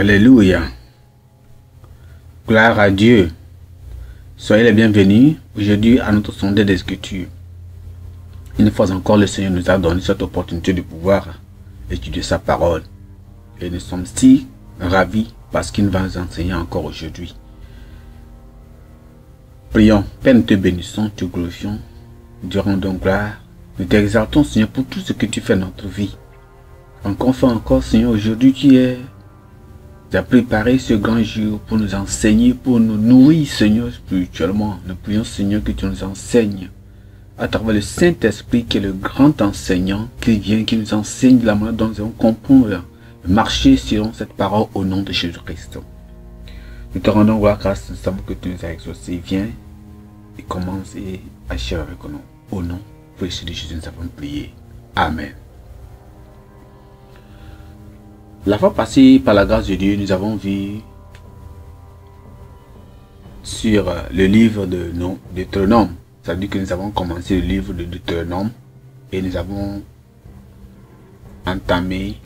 Alléluia. Gloire à Dieu. Soyez les bienvenus aujourd'hui à notre sondage d'Écriture. Une fois encore, le Seigneur nous a donné cette opportunité de pouvoir étudier sa parole. Et nous sommes si ravis parce qu'il va nous enseigner encore aujourd'hui. Prions. Père, nous te bénissons, te glorifions, te rendons gloire. Nous t'exaltons, Seigneur, pour tout ce que tu fais dans notre vie. Encore, Seigneur, aujourd'hui tu as préparé ce grand jour pour nous enseigner, pour nous nourrir, Seigneur, spirituellement. Nous prions, Seigneur, que tu nous enseignes à travers le Saint-Esprit qui est le grand enseignant qui vient, qui nous enseigne la manière dont nous allons comprendre, marcher selon cette parole au nom de Jésus-Christ. Nous te rendons gloire grâce, nous savons que tu nous as exaucés. Viens et commence et achève avec nous. Au nom précieux de Jésus, nous avons prié. Amen. La fois passée, par la grâce de Dieu, nous avons vu sur le livre de Deutéronome. Ça veut dire que nous avons commencé le livre de Deutéronome et nous avons entamé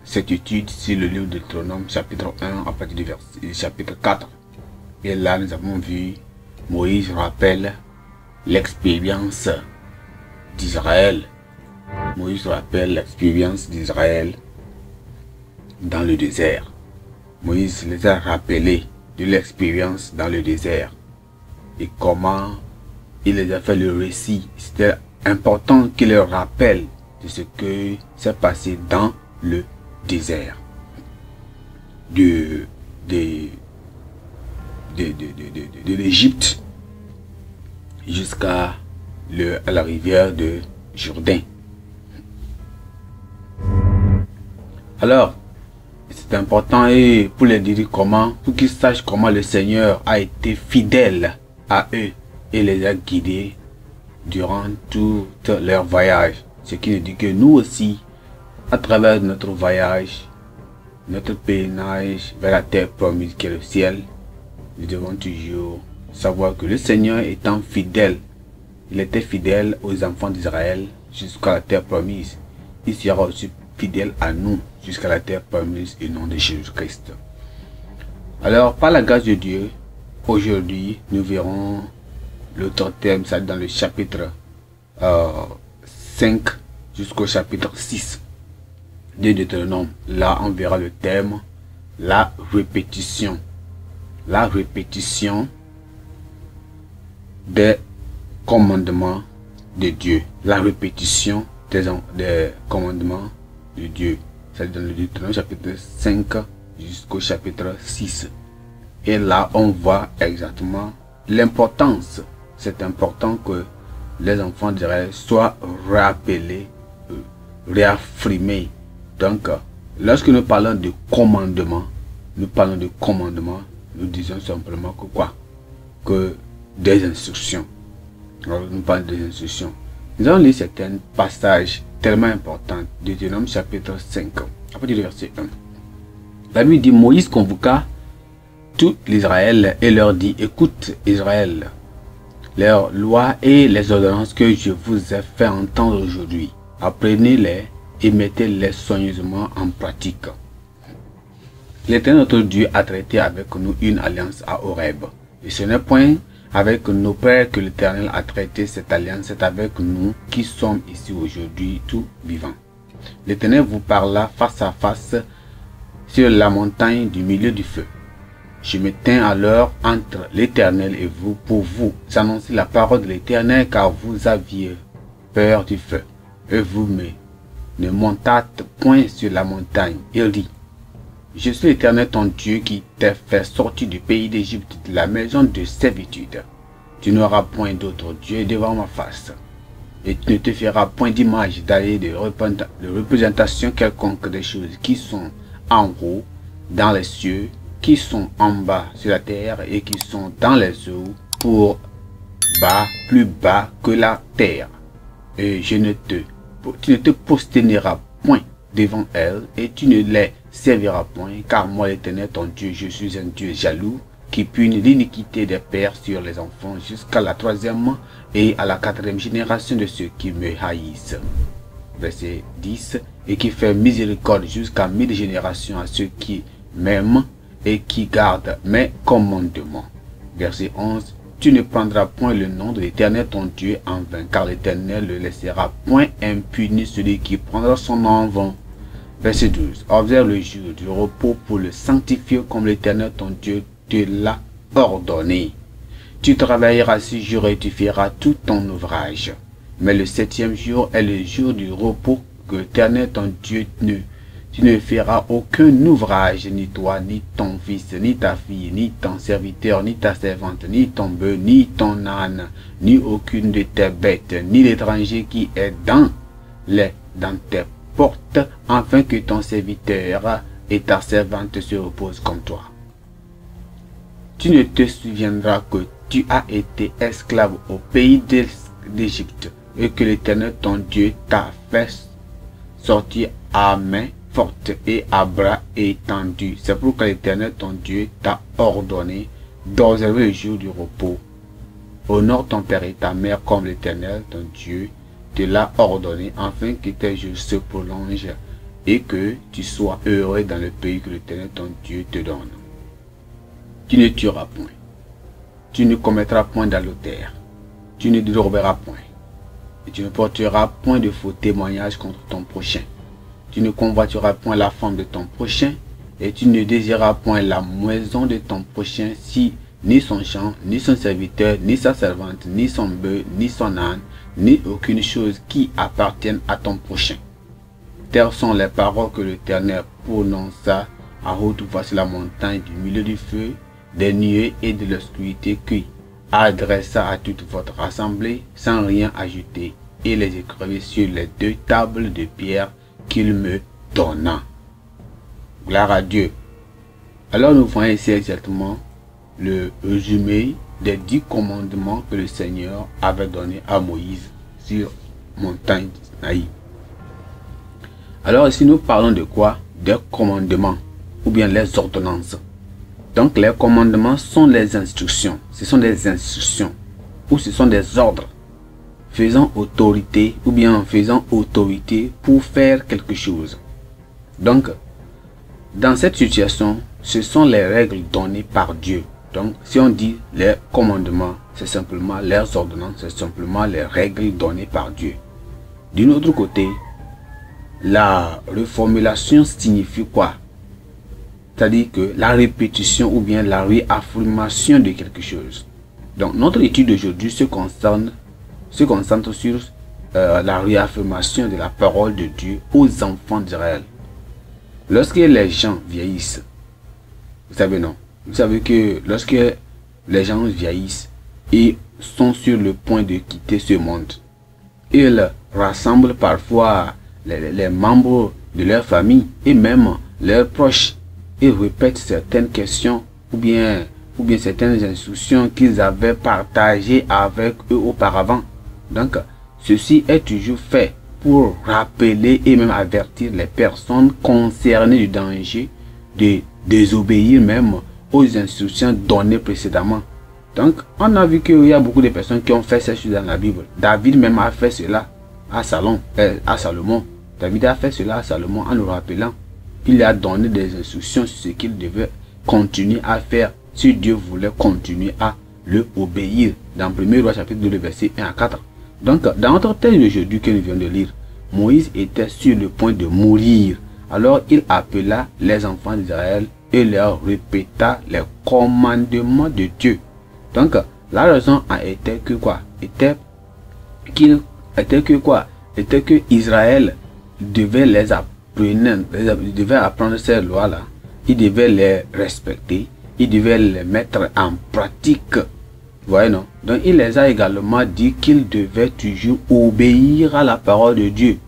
cette étude sur le livre de Deutéronome, chapitre 1, à partir du chapitre 4. Et là, nous avons vu Moïse rappelle l'expérience d'Israël. Moïse rappelle l'expérience d'Israël dans le désert. Moïse les a rappelés de l'expérience dans le désert et comment il les a fait le récit. C'était important qu'il leur rappelle de ce que s'est passé dans le désert de l'Égypte jusqu'à la rivière de Jourdain. Alors, c'est important et pour les dire comment, pour qu'ils sachent comment le Seigneur a été fidèle à eux et les a guidés durant tout leur voyage. Ce qui nous dit que nous aussi, à travers notre voyage, notre pèlerinage vers la terre promise qui est le ciel, nous devons toujours savoir que le Seigneur étant fidèle, il était fidèle aux enfants d'Israël jusqu'à la terre promise. Il sera aussi fidèle à nous jusqu'à la terre promise au nom de Jésus-Christ. Alors, par la grâce de Dieu, aujourd'hui, nous verrons l'autre thème, ça dans le chapitre 5 jusqu'au chapitre 6 de Deutéronome. Là, on verra le thème, la répétition. La répétition des commandements de Dieu. La répétition des commandements de Dieu. C'est dans le Deutéronome chapitre 5 jusqu'au chapitre 6. Et là, on voit exactement l'importance. C'est important que les enfants d'Israël soient rappelés, réaffirmés. Donc, lorsque nous parlons de commandement, nous disons simplement que quoi? Que des instructions. Alors, nous parlons des instructions. Nous allons lire certains passages tellement importants. Deutéronome chapitre 5, à partir du verset 1. La Bible dit, Moïse convoqua tout l'Israël et leur dit, écoute Israël, leurs lois et les ordonnances que je vous ai fait entendre aujourd'hui. Apprenez-les et mettez-les soigneusement en pratique. L'Éternel notre Dieu a traité avec nous une alliance à Horeb. Et ce n'est point avec nos pères que l'Éternel a traité cette alliance, c'est avec nous qui sommes ici aujourd'hui tout vivants. L'Éternel vous parla face à face sur la montagne du milieu du feu. Je me tins alors entre l'Éternel et vous pour vous annoncer la parole de l'Éternel, car vous aviez peur du feu. Et vous ne montâtes point sur la montagne. Il dit, je suis l'Éternel ton Dieu qui t'a fait sortir du pays d'Égypte, de la maison de servitude. Tu n'auras point d'autre Dieu devant ma face. Et tu ne te feras point d'image d'aller de représentation quelconque des choses qui sont en haut dans les cieux, qui sont en bas sur la terre et qui sont dans les eaux pour bas, plus bas que la terre. Et tu ne te prosterneras point devant elles et tu ne les serviras point, car moi l'Éternel ton Dieu, je suis un Dieu jaloux qui punit l'iniquité des pères sur les enfants jusqu'à la 3e et à la 4e génération de ceux qui me haïssent. Verset 10. Et qui fait miséricorde jusqu'à 1000 générations à ceux qui même et qui garde mes commandements. Verset 11. Tu ne prendras point le nom de l'Éternel ton Dieu en vain, car l'Éternel ne laissera point impuni celui qui prendra son nom en vain. Verset 12. Observe le jour du repos pour le sanctifier comme l'Éternel ton Dieu te l'a ordonné. Tu travailleras 6 jours et tu feras tout ton ouvrage. Mais le 7e jour est le jour du repos que l'Éternel ton Dieu tu ne feras aucun ouvrage, ni toi, ni ton fils, ni ta fille, ni ton serviteur, ni ta servante, ni ton bœuf, ni ton âne, ni aucune de tes bêtes, ni l'étranger qui est dans tes portes, afin que ton serviteur et ta servante se reposent comme toi. Tu ne te souviendras que tu as été esclave au pays d'Égypte, et que l'Éternel ton Dieu t'a fait sortir à main forte et à bras étendus. C'est pourquoi l'Éternel ton Dieu t'a ordonné d'observer le jour du repos. Honore ton père et ta mère comme l'Éternel ton Dieu te l'a ordonné, afin que tes jours se prolongent et que tu sois heureux dans le pays que l'Éternel ton Dieu te donne. Tu ne tueras point. Tu ne commettras point d'adultère. Tu ne déroberas point. Et tu ne porteras point de faux témoignages contre ton prochain. Tu ne convoiteras point la femme de ton prochain, et tu ne désireras point la maison de ton prochain, si ni son champ, ni son serviteur, ni sa servante, ni son bœuf, ni son âne, ni aucune chose qui appartienne à ton prochain. Telles sont les paroles que l'Éternel prononça à haute voix sur la montagne du milieu du feu, des nuées et de l'obscurité, qui adressa à toute votre assemblée sans rien ajouter, et les écrivit sur les 2 tables de pierre qu'il me donna. Gloire à Dieu. Alors nous voyons ici exactement le résumé des 10 commandements que le Seigneur avait donné à Moïse sur montagne Sinaï. Alors ici nous parlons de quoi? Des commandements ou bien les ordonnances. Donc les commandements sont les instructions. Ce sont des instructions ou ce sont des ordres faisant autorité ou bien faisant autorité pour faire quelque chose. Donc dans cette situation, ce sont les règles données par Dieu. Donc si on dit les commandements, c'est simplement les ordonnances, c'est simplement les règles données par Dieu. D'un autre côté, la reformulation signifie quoi? C'est-à-dire que la répétition ou bien la réaffirmation de quelque chose. Donc notre étude d'aujourd'hui se concentre sur la réaffirmation de la parole de Dieu aux enfants d'Israël. Lorsque les gens vieillissent, vous savez non, vous savez que lorsque les gens vieillissent et sont sur le point de quitter ce monde, ils rassemblent parfois les membres de leur famille et même leurs proches et répètent certaines questions ou bien certaines instructions qu'ils avaient partagées avec eux auparavant. Donc, ceci est toujours fait pour rappeler et même avertir les personnes concernées du danger de désobéir même aux instructions données précédemment. Donc, on a vu qu'il y a beaucoup de personnes qui ont fait ces choses dans la Bible. David même a fait cela à Salomon. David a fait cela à Salomon en nous rappelant. Il a donné des instructions sur ce qu'il devait continuer à faire si Dieu voulait continuer à le obéir. Dans 1 Roi chapitre 2, verset 1 à 4. Donc, dans notre texte d'aujourd'hui que nous venons de lire, Moïse était sur le point de mourir. Alors, il appela les enfants d'Israël et leur répéta les commandements de Dieu. Donc, la raison a été que quoi? Était que Israël devait les apprendre. Il devait apprendre ces lois-là, il devait les respecter, il devait les mettre en pratique. Vous voyez, non? Donc il les a également dit qu'ils devaient toujours obéir à la parole de Dieu.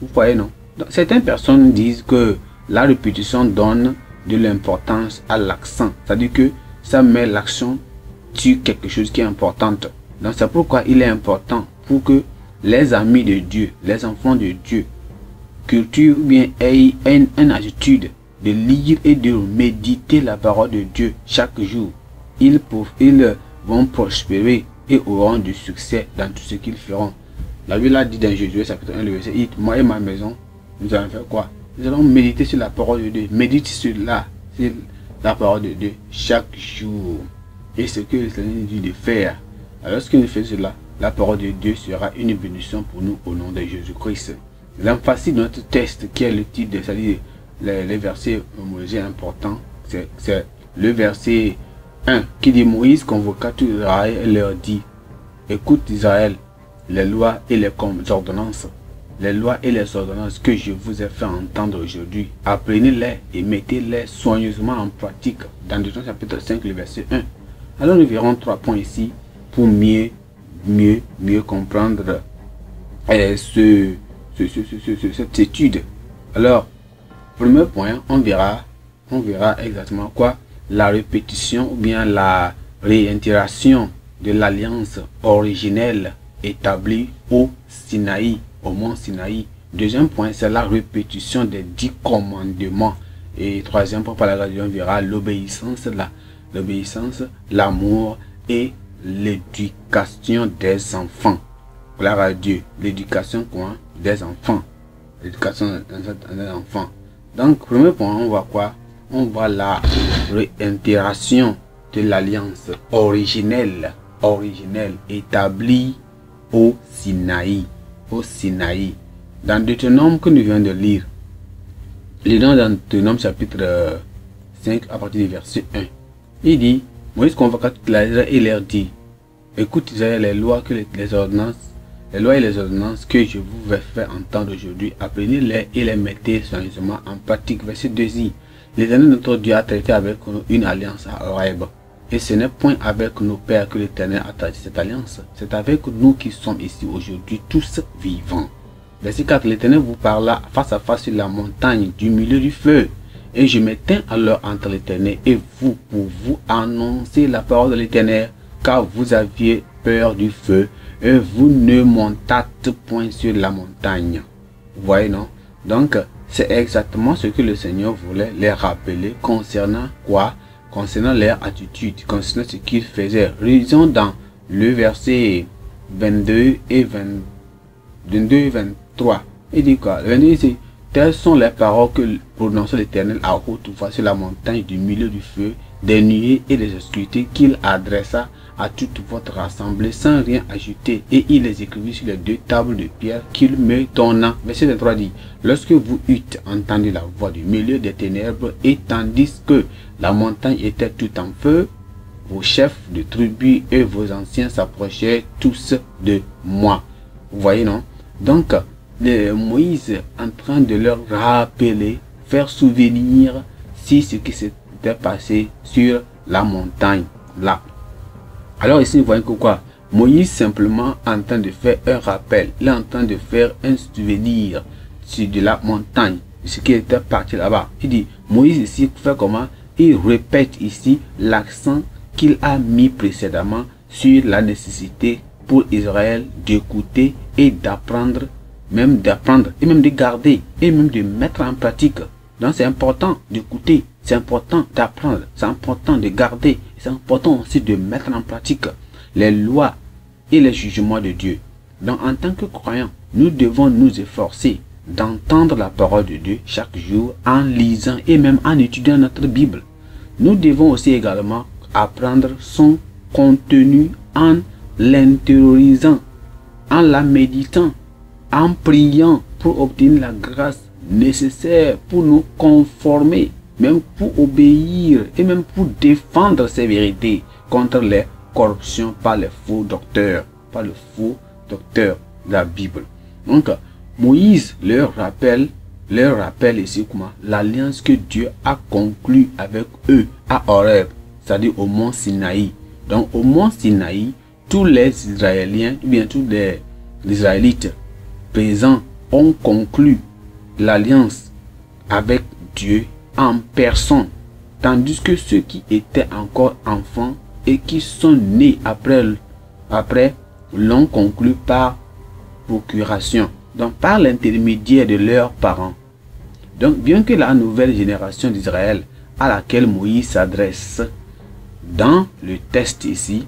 Vous voyez, non? Donc, certaines personnes disent que la répétition donne de l'importance à l'accent. C'est-à-dire que ça met l'accent sur quelque chose qui est important. Donc c'est pourquoi il est important pour que les amis de Dieu, les enfants de Dieu, culture ou bien aient une attitude de lire et de méditer la parole de Dieu chaque jour. Ils vont prospérer et auront du succès dans tout ce qu'ils feront. La Bible a dit dans Josué chapitre 1, le verset 8, moi et ma maison, nous allons faire quoi? Nous allons méditer sur la parole de Dieu. Médite sur cela. respecter la parole de Dieu chaque jour. Et ce que le Seigneur nous dit de faire. Alors lorsque nous faisons cela, la parole de Dieu sera une bénédiction pour nous au nom de Jésus-Christ. L'emphasis de notre texte, qui est le titre, c'est-à-dire les versets homologués importants, c'est le verset 1 qui dit: Moïse convoqua tout Israël et leur dit: Écoute Israël, les lois et les ordonnances. Les lois et les ordonnances que je vous ai fait entendre aujourd'hui, apprenez-les et mettez-les soigneusement en pratique. Dans Deutéronome chapitre 5, le verset 1. Alors nous verrons 3 points ici pour mieux comprendre cette étude. Alors, premier point, on verra exactement quoi? La répétition ou bien la réitération de l'alliance originelle établie au Sinaï, au mont Sinaï. Deuxième point, c'est la répétition des 10 commandements. Et troisième point, par la grâce de Dieu, on verra l'obéissance, l'amour et l'éducation des enfants. Gloire à Dieu. L'éducation quoi? Des enfants. L'éducation des enfants. Donc, premier point, on voit quoi? On voit la réitération de l'alliance originelle établie au Sinaï. Dans Deutéronome que nous venons de lire, lisons dans Deutéronome chapitre 5 à partir du verset 1. Il dit: Moïse convoqua toute l'Israël et leur dit: Écoute Israël, les lois et les ordonnances que je vous vais faire entendre aujourd'hui, apprenez-les et les mettez soigneusement en pratique. Verset 2 dit: L'Éternel notre Dieu a traité avec nous une alliance à Horeb. Et ce n'est point avec nos pères que l'Éternel a traité cette alliance. C'est avec nous qui sommes ici aujourd'hui, tous vivants. Verset 4. L'Éternel vous parla face à face sur la montagne du milieu du feu. Et je me tins alors entre l'Éternel et vous pour vous annoncer la parole de l'Éternel, car vous aviez peur du feu et vous ne montâtes point sur la montagne. Vous voyez, non? Donc, c'est exactement ce que le Seigneur voulait les rappeler concernant quoi? Concernant leur attitude, concernant ce qu'ils faisaient. Lisons dans le verset 22 et 23. Il dit quoi? Le 22 dit: Telles sont les paroles que prononça l'Éternel à haute voix sur la montagne du milieu du feu, des nuées et des obscurités, qu'il adressa à toute votre assemblée sans rien ajouter, et il les écrivit sur les 2 tables de pierre qu'il me donna. Verset 23 dit: Lorsque vous eûtes entendu la voix du milieu des ténèbres, et tandis que la montagne était tout en feu, vos chefs de tribus et vos anciens s'approchaient tous de moi. Vous voyez, non? Donc, Moïse en train de leur rappeler, faire souvenir si ce qui s'était passé sur la montagne là. Alors ici, vous voyez que quoi? Moïse simplement en train de faire un rappel, il est en train de faire un souvenir sur de la montagne, ce qui était parti là-bas. Il dit, Moïse ici fait comment? Il répète ici l'accent qu'il a mis précédemment sur la nécessité pour Israël d'écouter et d'apprendre, même d'apprendre et même de garder et même de mettre en pratique. Donc c'est important d'écouter, c'est important d'apprendre, c'est important de garder, c'est important aussi de mettre en pratique les lois et les jugements de Dieu. Donc en tant que croyants, nous devons nous efforcer d'entendre la parole de Dieu chaque jour en lisant et même en étudiant notre Bible. Nous devons aussi également apprendre son contenu en l'intériorisant, en la méditant, en priant pour obtenir la grâce nécessaire pour nous conformer, même pour obéir et même pour défendre ces vérités contre les corruptions par les faux docteurs, de la Bible. Donc, Moïse leur rappelle ici comment l'alliance que Dieu a conclue avec eux à Horeb, c'est-à-dire au mont Sinaï. Donc au mont Sinaï, tous les Israéliens, ou bien tous les Israélites présents ont conclu l'alliance avec Dieu en personne, tandis que ceux qui étaient encore enfants et qui sont nés après l'ont conclu par procuration, donc par l'intermédiaire de leurs parents. Donc bien que la nouvelle génération d'Israël à laquelle Moïse s'adresse dans le texte ici,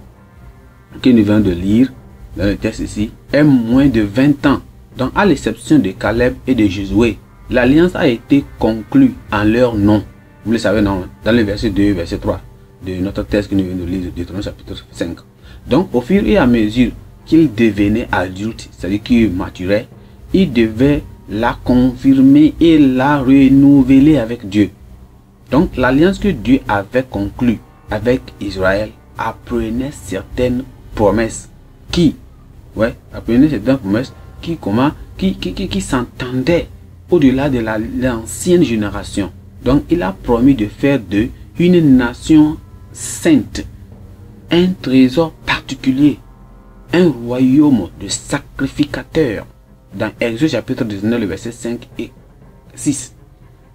que nous venons de lire, dans le texte ici, est moins de 20 ans. Donc à l'exception de Caleb et de Josué, l'alliance a été conclue en leur nom. Vous le savez, non? Dans le verset 2, verset 3 de notre texte que nous venons de lire, de Deutéronome chapitre 5. Donc, au fur et à mesure qu'il devenait adulte, c'est-à-dire qu'il maturait, il devait la confirmer et la renouveler avec Dieu. Donc, l'alliance que Dieu avait conclue avec Israël apprenait certaines promesses qui s'entendaient au-delà de l'ancienne génération. Donc, il a promis de faire d'eux une nation sainte, un trésor particulier, un royaume de sacrificateurs. Dans Exode chapitre 19, le verset 5 et 6.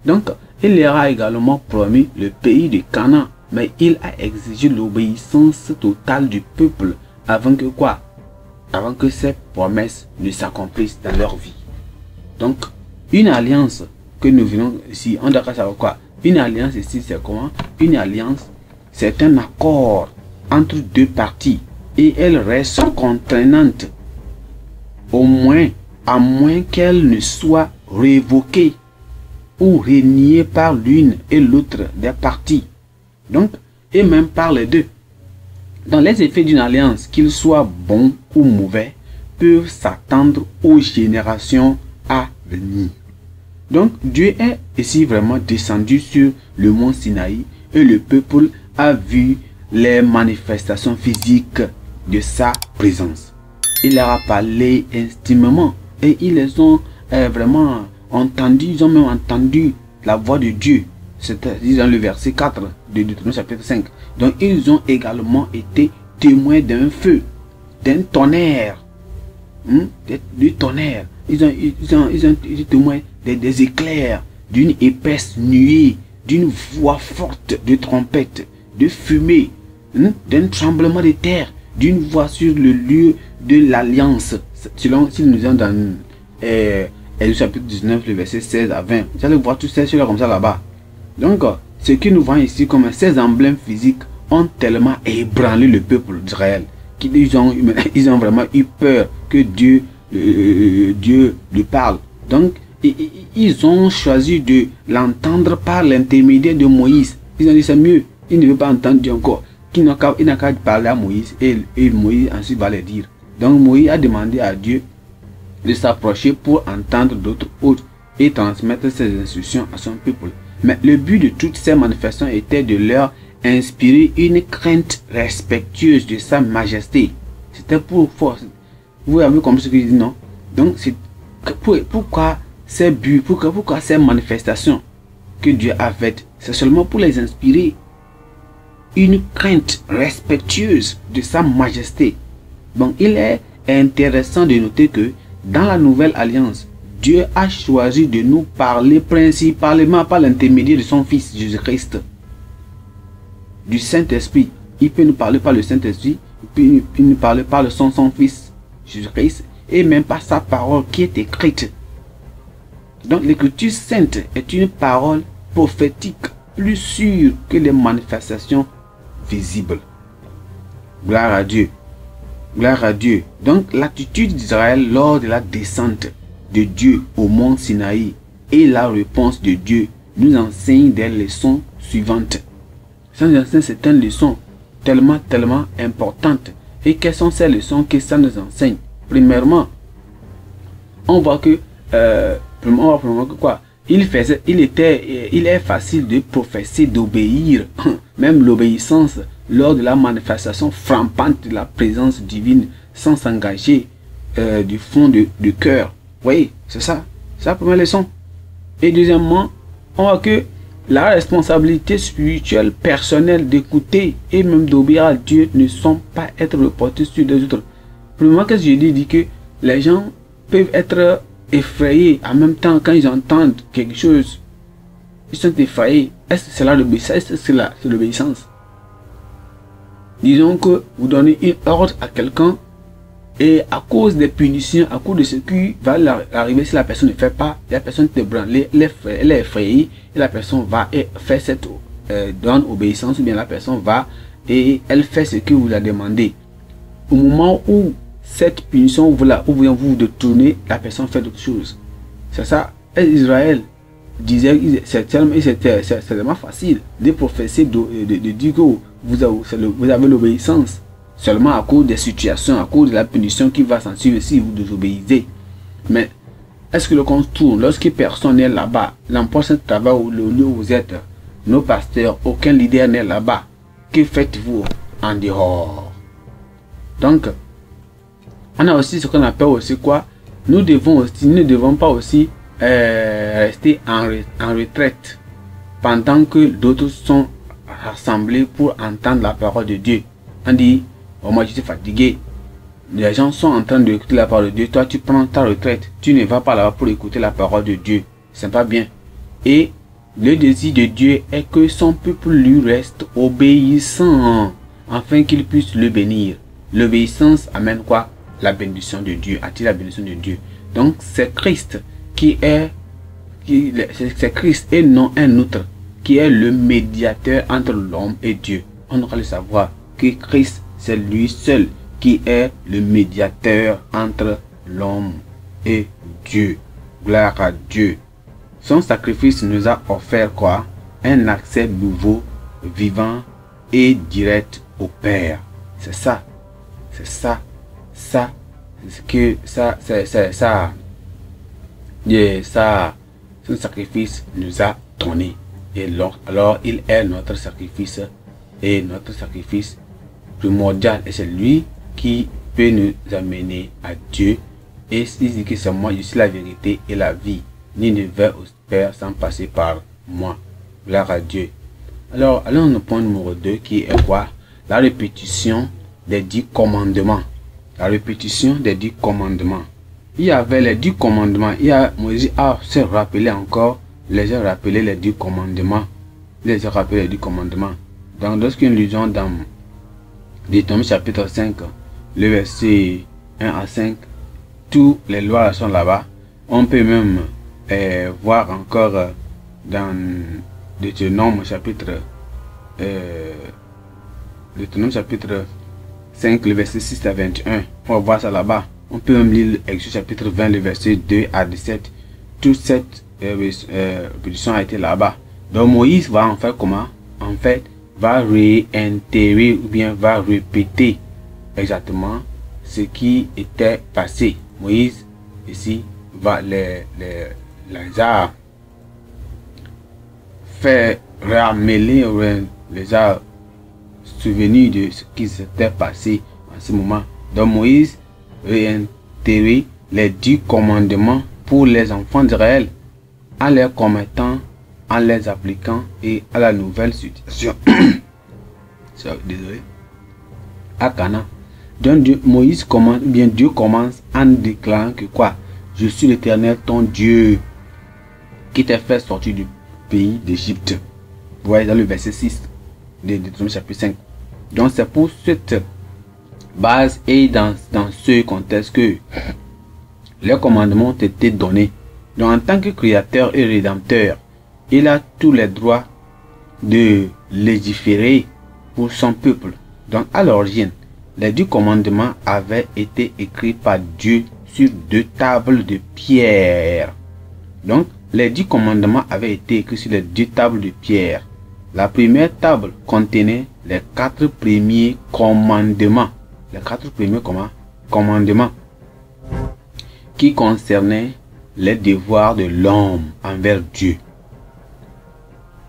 Donc, il leur a également promis le pays de Canaan, mais il a exigé l'obéissance totale du peuple avant que quoi? Avant que ces promesses ne s'accomplissent dans leur vie. Donc, une alliance que nous venons ici, on doit savoir quoi? Une alliance ici, c'est comment? Une alliance, c'est un accord entre deux parties et elle reste contraignante à moins qu'elle ne soit révoquée ou reniée par l'une et l'autre des parties. Donc, et même par les deux. Dans les effets d'une alliance, qu'ils soient bons ou mauvais, peuvent s'attendre aux générations à venir. Donc, Dieu est ici vraiment descendu sur le mont Sinaï et le peuple a vu les manifestations physiques de sa présence. Il leur a parlé intimement et ils les ont vraiment entendus, ils ont même entendu la voix de Dieu. C'est-à-dire dans le verset 4 de Deutéronome chapitre 5. Donc ils ont également été témoins d'un feu, d'un tonnerre. Du tonnerre. Ils ont été témoins des éclairs, d'une épaisse nuée, d'une voix forte de trompette, de fumée, d'un tremblement de terre, d'une voix sur le lieu de l'alliance. Si nous sommes dans Exode chapitre 19, le verset 16 à 20, vous allez voir toutes ces choses comme ça là-bas. Donc, ce que nous voyons ici comme ces emblèmes physiques ont tellement ébranlé le peuple d'Israël qu'ils ont vraiment eu peur que Dieu lui parle. Donc, ils ont choisi de l'entendre par l'intermédiaire de Moïse. Ils ont dit c'est mieux, il ne veut pas entendre Dieu encore. Il n'a qu'à parler à Moïse et Moïse ensuite va le dire. Donc Moïse a demandé à Dieu de s'approcher pour entendre d'autres hôtes et transmettre ses instructions à son peuple. Mais le but de toutes ces manifestations était de leur inspirer une crainte respectueuse de sa majesté. C'était pour force. Vous avez compris ce que je dis, non? Donc, c'est pourquoi ces buts, pourquoi ces manifestations que Dieu a faites, c'est seulement pour les inspirer une crainte respectueuse de sa majesté. Donc, il est intéressant de noter que dans la nouvelle alliance, Dieu a choisi de nous parler principalement par l'intermédiaire de son Fils Jésus-Christ, du Saint-Esprit. Il peut nous parler par le Saint-Esprit, il peut nous parler par son Fils Jésus-Christ, et même par sa parole qui est écrite. Donc l'écriture sainte est une parole prophétique plus sûre que les manifestations visibles. Gloire à Dieu. Gloire à Dieu. Donc l'attitude d'Israël lors de la descente de Dieu au mont Sinaï et la réponse de Dieu nous enseigne des leçons suivantes. Ces certaines leçons tellement importantes. Et quelles sont ces leçons que ça nous enseigne? Premièrement, on voit que quoi? Il est facile de professer d'obéir, même l'obéissance lors de la manifestation frappante de la présence divine sans s'engager du fond du cœur. Oui, c'est ça. C'est la première leçon. Et deuxièmement, on voit que la responsabilité spirituelle personnelle d'écouter et même d'obéir à Dieu ne sont pas être reportées sur les autres. Premièrement, qu'est-ce que je dis que les gens peuvent être effrayés en même temps quand ils entendent quelque chose. Ils sont effrayés. Est-ce que c'est là l'obéissance? Est-ce que c'est l'obéissance? Disons que vous donnez un ordre à quelqu'un et à cause des punitions, à cause de ce qui va arriver si la personne ne fait pas, la personne te branle, elle est effrayée et la personne va faire cette donne obéissance, ou bien la personne va et elle fait ce que vous la demandez. Au moment où cette punition vous de tourner, la personne fait d'autres choses. C'est ça. Israël disait, c'est tellement facile de professer, de dire que vous avez l'obéissance seulement à cause des situations, à cause de la punition qui va s'en suivre si vous désobéissez. Mais est-ce que le compte tourne lorsque personne n'est là-bas? L'emploi de travail où le lieu où vous êtes, nos pasteurs, aucun leader n'est là-bas. Que faites-vous en dehors? Donc, on a aussi ce qu'on appelle aussi quoi? Nous ne devons pas aussi rester en retraite pendant que d'autres sont rassemblés pour entendre la parole de Dieu. On dit, oh, moi je suis fatigué. Les gens sont en train d'écouter la parole de Dieu. Toi, tu prends ta retraite. Tu ne vas pas là-bas pour écouter la parole de Dieu. C'est pas bien. Et le désir de Dieu est que son peuple lui reste obéissant afin qu'il puisse le bénir. L'obéissance amène quoi? La bénédiction de Dieu. Attire la bénédiction de Dieu. Donc, c'est Christ c'est Christ et non un autre qui est le médiateur entre l'homme et Dieu. On aura le savoir que Christ, c'est lui seul qui est le médiateur entre l'homme et Dieu. Gloire à Dieu. Son sacrifice nous a offert quoi? Un accès nouveau, vivant et direct au Père. C'est ça. C'est ça. Ça. C'est que ça. C'est ça. Et ça. Son sacrifice nous a donné. Et alors il est notre sacrifice. Et notre sacrifice primordial. Et c'est lui qui peut nous amener à Dieu. Et il dit que c'est moi, je suis la vérité et la vie. Ni ne va au Père sans passer par moi. Gloire à Dieu. Alors, allons au point numéro 2 qui est quoi? La répétition des 10 commandements. La répétition des 10 commandements. Il y avait les 10 commandements. Moïse a se rappelé encore, les a rappelé les 10 commandements. Les a rappelé les 10 commandements. Donc, lorsqu'une lisons dans Deutéronome chapitre 5, le verset 1 à 5, toutes les lois sont là-bas. On peut même voir encore dans Deutéronome chapitre 5, le verset 6 à 21. On va voir ça là-bas. On peut même lire Exode chapitre 20, le verset 2 à 17. Toute cette répétition a été là-bas. Donc Moïse va en faire comment? En fait, va réitérer ou bien va répéter exactement ce qui était passé. Moïse ici va les a fait ramêler, les a souvenus de ce qui s'était passé en ce moment. Donc Moïse réintégrer les 10 commandements pour les enfants d'Israël en les commettant, en les appliquant et à la nouvelle situation. Désolé. À Canaan. Donc Moïse commence, bien Dieu commence en déclarant que quoi? Je suis l'Éternel ton Dieu qui t'a fait sortir du pays d'Égypte. Vous voyez dans le verset 6 de Deutéronome chapitre 5. Donc c'est pour cette base et dans ce contexte que les commandements ont été donnés. Donc en tant que créateur et rédempteur, il a tous les droits de légiférer pour son peuple. Donc à l'origine, les 10 commandements avaient été écrits par Dieu sur 2 tables de pierre. Donc les 10 commandements avaient été écrits sur les 2 tables de pierre. La première table contenait les 4 premiers commandements. Les 4 premiers commandements qui concernaient les devoirs de l'homme envers Dieu.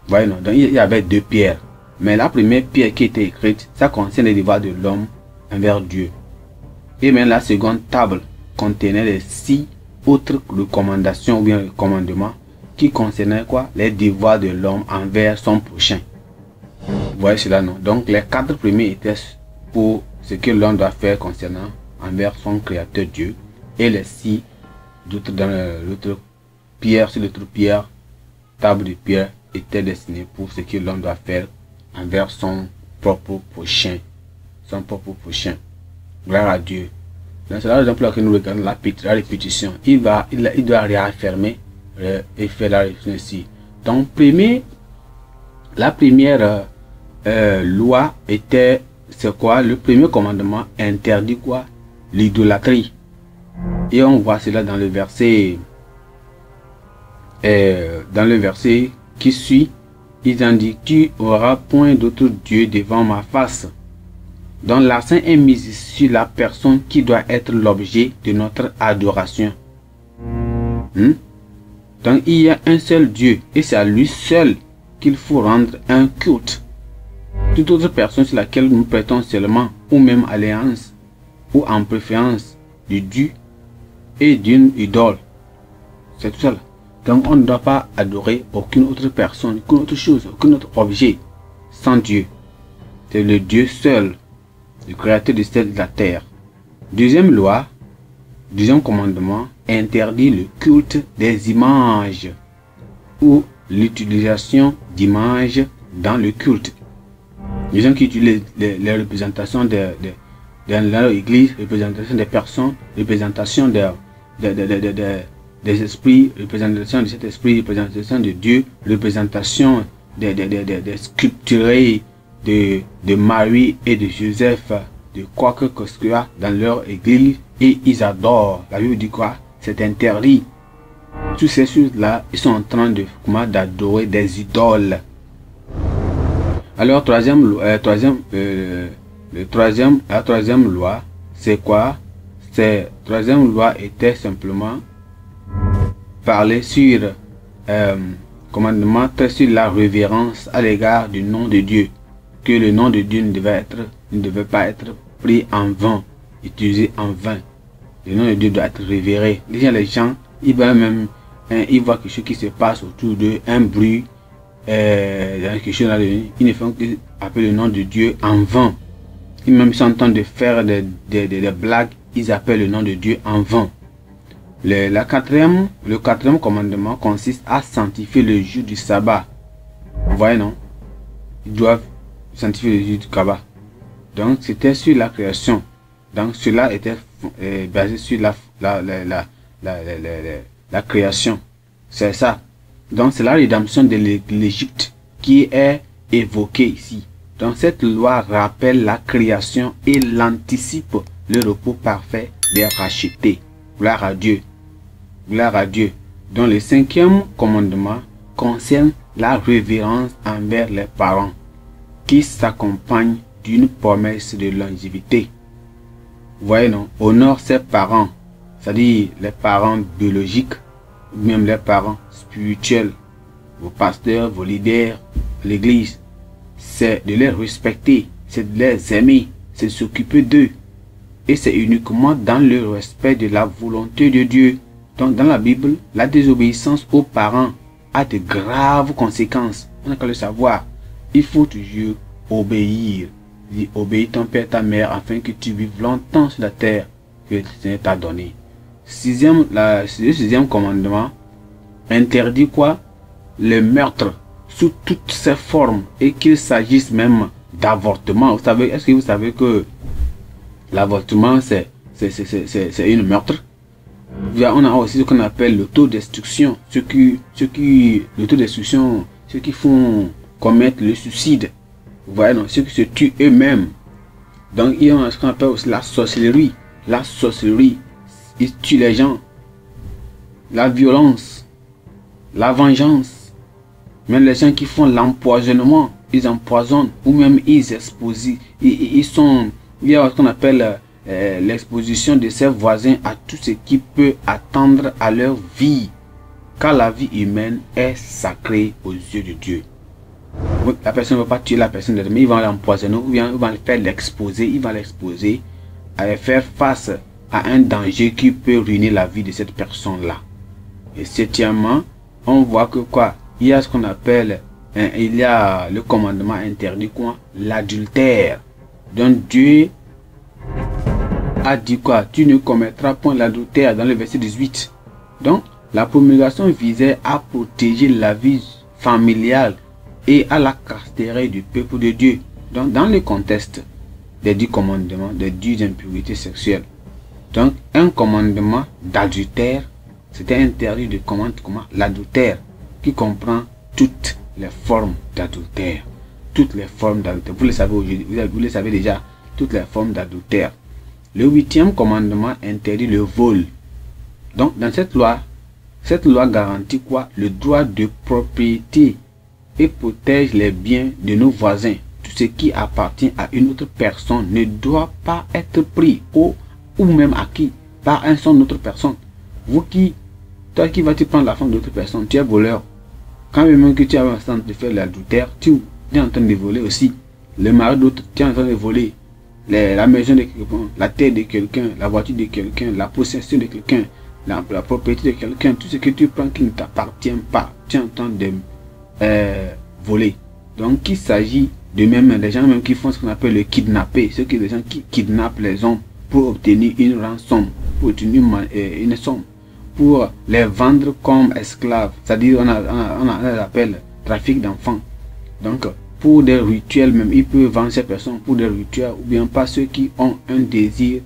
Voyez, non? Donc il y avait 2 pierres. Mais la première pierre qui était écrite, ça concerne les devoirs de l'homme envers Dieu. Et même la seconde table contenait les 6 autres recommandations ou bien commandements qui concernaient quoi? Les devoirs de l'homme envers son prochain. Vous voyez cela, non? Donc les 4 premiers étaient pour ce que l'homme doit faire concernant envers son créateur Dieu. Et les 6 d'autres dans l'autre pierre, sur l'autre pierre, table de pierre, étaient destinés pour ce que l'homme doit faire envers son propre prochain. Son propre prochain. Gloire à Dieu. C'est la raison pour laquelle nous regardons la répétition. Il doit réaffirmer et faire la répétition ici. Donc, la première loi était, c'est quoi? Le premier commandement interdit quoi? L'idolâtrie. Et on voit cela dans le verset dans le verset qui suit, ils ont dit, tu auras point d'autre Dieu devant ma face. Donc l'accent est mis sur la personne qui doit être l'objet de notre adoration. Donc il y a un seul Dieu et c'est à lui seul qu'il faut rendre un culte. Toute autre personne sur laquelle nous prêtons seulement ou même alliance ou en préférence du Dieu et d'une idole. C'est tout ça. Donc on ne doit pas adorer aucune autre personne, aucune autre chose, aucun autre objet sans Dieu. C'est le Dieu seul, le créateur du ciel et de la terre. Deuxième loi, deuxième commandement, interdit le culte des images ou l'utilisation d'images dans le culte. Les gens qui utilisent les représentations dans leur église, représentation des personnes, représentation des esprits, représentation de cet esprit, représentation de Dieu, représentation des sculpturés de Marie et de Joseph, de quoi que ce soit dans leur église, et ils adorent. La Bible dit quoi? C'est interdit. Tous ces choses-là, ils sont en train de d'adorer des idoles. Alors, la troisième loi, c'est quoi? Troisième loi était simplement parler sur commandement sur la révérence à l'égard du nom de Dieu, que le nom de Dieu ne devait pas être pris en vain, utilisé en vain. Le nom de Dieu doit être révéré. Les gens, ils voient même, ils voient quelque chose qui se passe autour d'eux, un bruit, quelque chose là, ils ne font que appeler le nom de Dieu en vain. Ils même sont en train de faire des blagues, ils appellent le nom de Dieu en vain. Le quatrième commandement consiste à sanctifier le jour du sabbat. Vous voyez, non? Ils doivent sanctifier le jour du sabbat. Donc, c'était sur la création. Donc, cela était basé sur la création. C'est ça. Donc, c'est la rédemption de l'Égypte qui est évoquée ici. Donc, cette loi rappelle la création et l'anticipe le repos parfait des rachetés. Gloire à Dieu. Gloire à Dieu. Donc, le cinquième commandement concerne la révérence envers les parents qui s'accompagne d'une promesse de longévité. Vous voyez, non? Honore ses parents, c'est-à-dire les parents biologiques, même les parents spirituels, vos pasteurs, vos leaders, l'église. C'est de les respecter, c'est de les aimer, c'est de s'occuper d'eux. Et c'est uniquement dans le respect de la volonté de Dieu. Donc dans la Bible, la désobéissance aux parents a de graves conséquences. On a qu'à le savoir. Il faut toujours obéir. Dis, obéis ton père et ta mère afin que tu vives longtemps sur la terre que le Seigneur t'a donné. Le sixième commandement interdit quoi? Le meurtre sous toutes ses formes, et qu'il s'agisse même d'avortement. Vous savez, est-ce que vous savez que l'avortement c'est une meurtre? On a aussi ce qu'on appelle l'autodestruction. Ceux qui font commettre le suicide. Vous voyez, non, ceux qui se tuent eux-mêmes. Donc il y a ce qu'on appelle aussi la sorcellerie. La sorcellerie, ils tuent les gens. La violence, la vengeance. Même les gens qui font l'empoisonnement, ils empoisonnent ou même ils exposent. Il y a ce qu'on appelle l'exposition de ses voisins à tout ce qui peut attendre à leur vie. Car la vie humaine est sacrée aux yeux de Dieu. La personne ne va pas tuer la personne, mais ils vont l'empoisonner ou bien ils vont le faire l'exposer. Ils vont l'exposer à faire face à un danger qui peut ruiner la vie de cette personne-là. Et septièmement, on voit que quoi? Il y a ce qu'on appelle, il y a le commandement interdit quoi? L'adultère. Donc Dieu a dit quoi? Tu ne commettras point l'adultère dans le verset 18. Donc la promulgation visait à protéger la vie familiale et à la casterie du peuple de Dieu. Donc dans le contexte des 10 commandements, des 10 impurités sexuelles. Donc un commandement d'adultère, c'était interdit de commettre l'adultère, qui comprend toutes les formes d'adultère. Toutes les formes d'adultère. Vous le savez aujourd'hui, vous le savez déjà, toutes les formes d'adultère. Le 8e commandement interdit le vol. Donc dans cette loi, Cette loi garantit quoi? Le droit de propriété et protège les biens de nos voisins. Tout ce qui appartient à une autre personne ne doit pas être pris ou même acquis par une autre personne. Toi qui vas te prendre la femme d'autre personne, tu es voleur. Quand même que tu as un instant de faire l'adultère, tu es en train de voler aussi. Le mari d'autre, tu es en train de voler. La maison de quelqu'un, la terre de quelqu'un, la voiture de quelqu'un, la possession de quelqu'un, la propriété de quelqu'un, tout ce que tu prends qui ne t'appartient pas, tu es en train de voler. Donc il s'agit de même des gens même qui font ce qu'on appelle le kidnapper, ceux qui des gens qui kidnappent les hommes pour obtenir une rançon, pour obtenir une somme, pour les vendre comme esclaves, c'est-à-dire on appelle trafic d'enfants. Donc pour des rituels même, ils peuvent vendre ces personnes pour des rituels, ou bien pas ceux qui ont un désir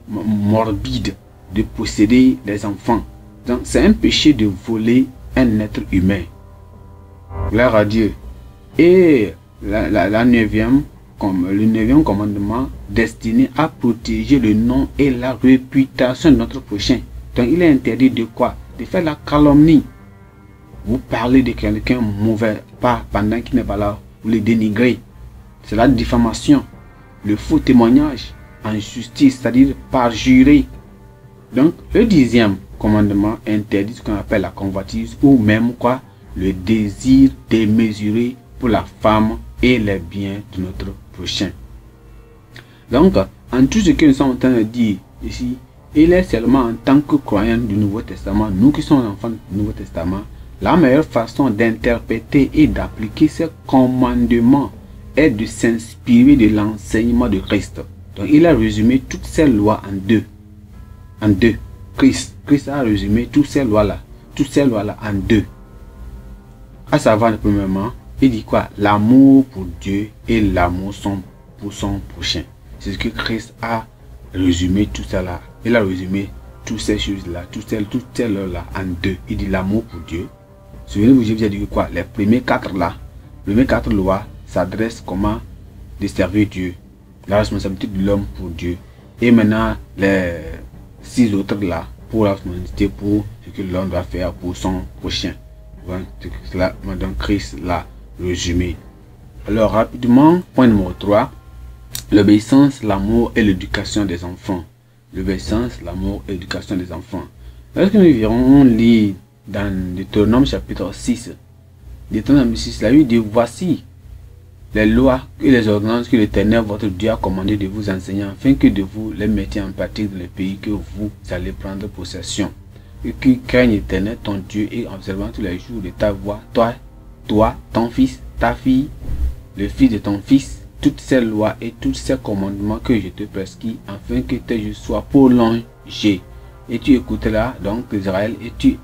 morbide de posséder des enfants. Donc c'est un péché de voler un être humain. Gloire à Dieu. Et le neuvième commandement destiné à protéger le nom et la réputation de notre prochain. Donc il est interdit de quoi? De faire la calomnie. Vous parlez de quelqu'un mauvais, pas pendant qu'il n'est pas là, vous le dénigrez. C'est la diffamation, le faux témoignage en justice, c'est-à-dire parjurer. Donc le 10e commandement interdit ce qu'on appelle la convoitise ou même quoi? Le désir démesuré pour la femme et les biens de notre prochain. Donc, en tout ce que nous sommes en train de dire ici, il est seulement en tant que croyants du Nouveau Testament, nous qui sommes enfants du Nouveau Testament, la meilleure façon d'interpréter et d'appliquer ces commandements est de s'inspirer de l'enseignement de Christ. Donc, il a résumé toutes ces lois en deux. Christ a résumé toutes ces lois-là en deux. À savoir, premièrement, il dit quoi? L'amour pour Dieu et l'amour pour son prochain. C'est ce que Christ a résumé tout ça là. Il a résumé toutes ces choses-là, toutes ces lois-là en deux. Il dit l'amour pour Dieu. Souvenez-vous, je vous ai dit quoi? Les premiers quatre lois s'adressent comment de servir Dieu. La responsabilité de l'homme pour Dieu. Et maintenant, les 6 autres là, pour la responsabilité pour ce que l'homme doit faire pour son prochain. Cela, Madame Christ l'a résumé. Alors rapidement, point numéro 3, l'obéissance, l'amour et l'éducation des enfants. L'obéissance, l'amour et l'éducation des enfants. Lorsque nous verrons, on lit dans Deutéronome chapitre 6. Deutéronome 6, la Bible dit, voici les lois et les ordonnances que l'Éternel votre Dieu a commandé de vous enseigner, afin que de vous les mettiez en pratique dans le pays que vous allez prendre possession. Et qui craignent l'Éternel ton Dieu et observant tous les jours de ta voix, toi, ton fils, ta fille, le fils de ton fils, toutes ces lois et tous ces commandements que je te prescris, afin que tes jours soient prolongés. Et tu écouteras donc Israël et tu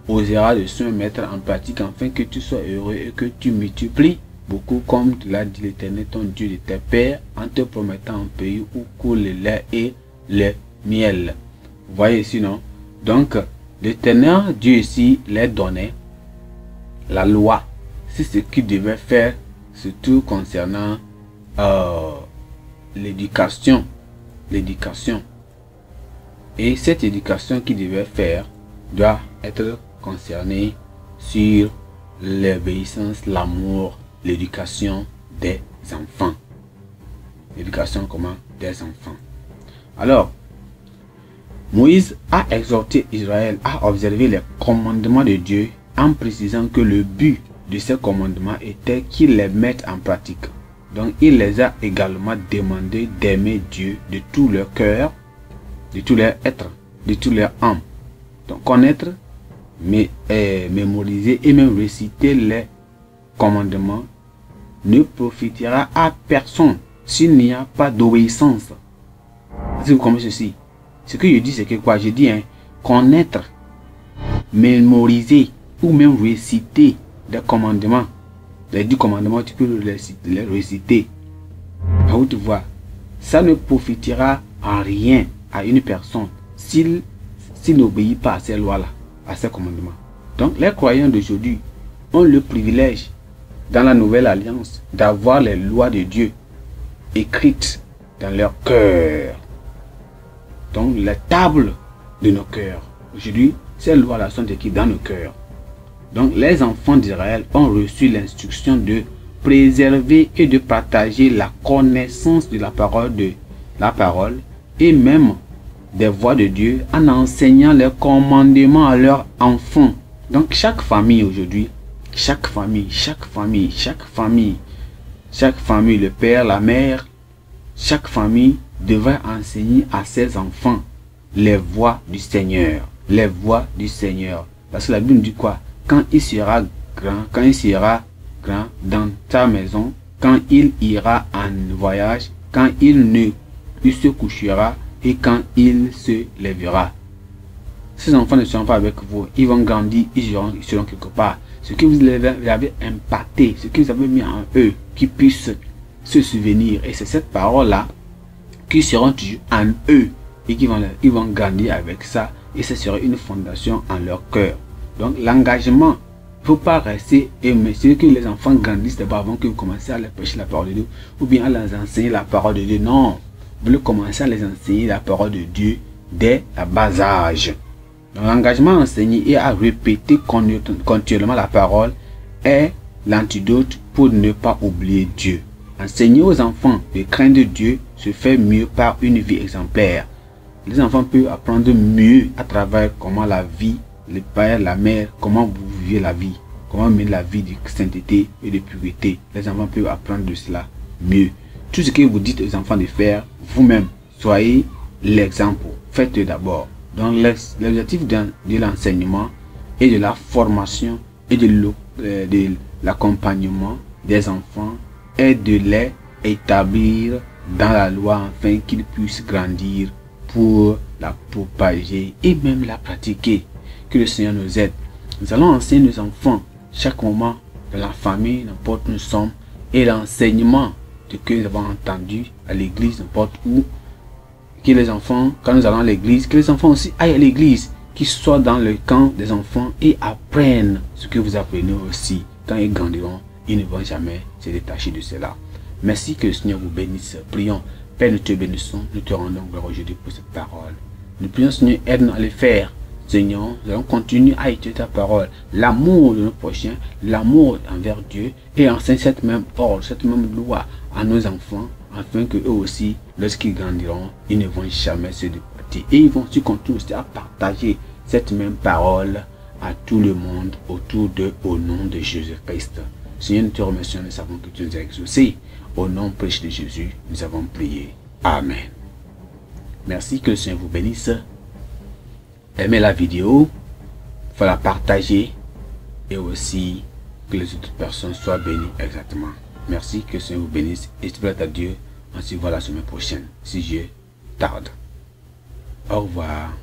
oseras de se mettre en pratique, afin que tu sois heureux et que tu multiplies beaucoup, comme te l'a dit l'Éternel ton Dieu de tes pères, en te promettant un pays où coule le lait et le miel. Vous voyez ici, non? Donc, l'Éternel Dieu ici les donnait la loi. C'est ce qu'il devait faire, surtout concernant l'éducation. Et cette éducation qu'il devait faire doit être concernée sur l'obéissance, l'amour, l'éducation des enfants. L'éducation comment? Des enfants. Alors, Moïse a exhorté Israël à observer les commandements de Dieu en précisant que le but de ces commandements était qu'ils les mettent en pratique. Donc il les a également demandé d'aimer Dieu de tout leur cœur, de tout leur être, de tout leur âme. Donc connaître, mémoriser et même réciter les commandements ne profitera à personne s'il n'y a pas d'obéissance. Si vous comprenez ceci, ce que je dis c'est que quoi? Je dis connaître, mémoriser ou même réciter des commandements. Les 10 commandements, tu peux les réciter. À haute voix. Ça ne profitera à rien à une personne s'il n'obéit pas à ces lois-là, à ces commandements. Donc les croyants d'aujourd'hui ont le privilège dans la nouvelle alliance d'avoir les lois de Dieu écrites dans leur cœur. Donc les tables de nos cœurs. Aujourd'hui, ces lois-là sont écrites dans le cœur. Donc les enfants d'Israël ont reçu l'instruction de préserver et de partager la connaissance de la parole et même des voies de Dieu en enseignant les commandements à leurs enfants. Donc chaque famille aujourd'hui, chaque famille, le père, la mère, chaque famille devrait enseigner à ses enfants les voies du Seigneur. Les voies du Seigneur. Parce que la Bible dit quoi? Quand il sera grand dans ta maison, quand il ira en voyage, quand il se couchera et quand il se lèvera. Ces enfants ne seront pas avec vous. Ils vont grandir, ils seront quelque part. Ce que vous avez impacté, ce que vous avez mis en eux, qui puissent se souvenir. Et c'est cette parole-là qui seront toujours en eux et ils vont grandir avec ça. Et ce sera une fondation en leur cœur. Donc l'engagement, il ne faut pas rester aimer. C'est que les enfants grandissent d'abord avant que vous commencez à leur prêcher la parole de Dieu ou bien à leur enseigner la parole de Dieu. Non, vous voulez commencer à les enseigner la parole de Dieu dès le bas âge. L'engagement à enseigner et à répéter continuellement la parole est l'antidote pour ne pas oublier Dieu. Enseigner aux enfants de craindre Dieu se fait mieux par une vie exemplaire. Les enfants peuvent apprendre mieux à travers comment la vie, le père, la mère, comment vous vivez la vie, comment mener la vie de sainteté et de pureté. Les enfants peuvent apprendre de cela mieux. Tout ce que vous dites aux enfants de faire, vous-même, soyez l'exemple. Faites-le d'abord. Donc l'objectif de l'enseignement et de la formation et de l'accompagnement des enfants est de les établir dans la loi afin qu'ils puissent grandir pour la propager et même la pratiquer. Que le Seigneur nous aide. Nous allons enseigner nos enfants chaque moment dans la famille, n'importe où nous sommes, et l'enseignement que nous avons entendu à l'église, n'importe où. Que les enfants, quand nous allons à l'église, que les enfants aussi aillent à l'église, qu'ils soient dans le camp des enfants et apprennent ce que vous apprenez aussi. Quand ils grandiront, ils ne vont jamais se détacher de cela. Merci, que le Seigneur vous bénisse. Prions. Père, nous te bénissons, nous te rendons gloire aujourd'hui pour cette parole. Nous prions, Seigneur, aide-nous à le faire. Seigneur, nous allons continuer à étudier ta parole. L'amour de nos prochains, l'amour envers Dieu, et enseigne cette même ordre, cette même loi à nos enfants, afin que eux aussi, lorsqu'ils grandiront, ils ne vont jamais se départir. Et ils vont aussi continuer à partager cette même parole à tout le monde autour d'eux au nom de Jésus-Christ. Seigneur, nous te remercions, nous savons que tu nous as exaucés. Au nom précieux de Jésus, nous avons prié. Amen. Merci, que le Seigneur vous bénisse. Aimez la vidéo, il faut la partager et aussi que les autres personnes soient bénies exactement. Merci, que le Seigneur vous bénisse et je vous à Dieu. On se voit la semaine prochaine si Dieu tarde. Au revoir.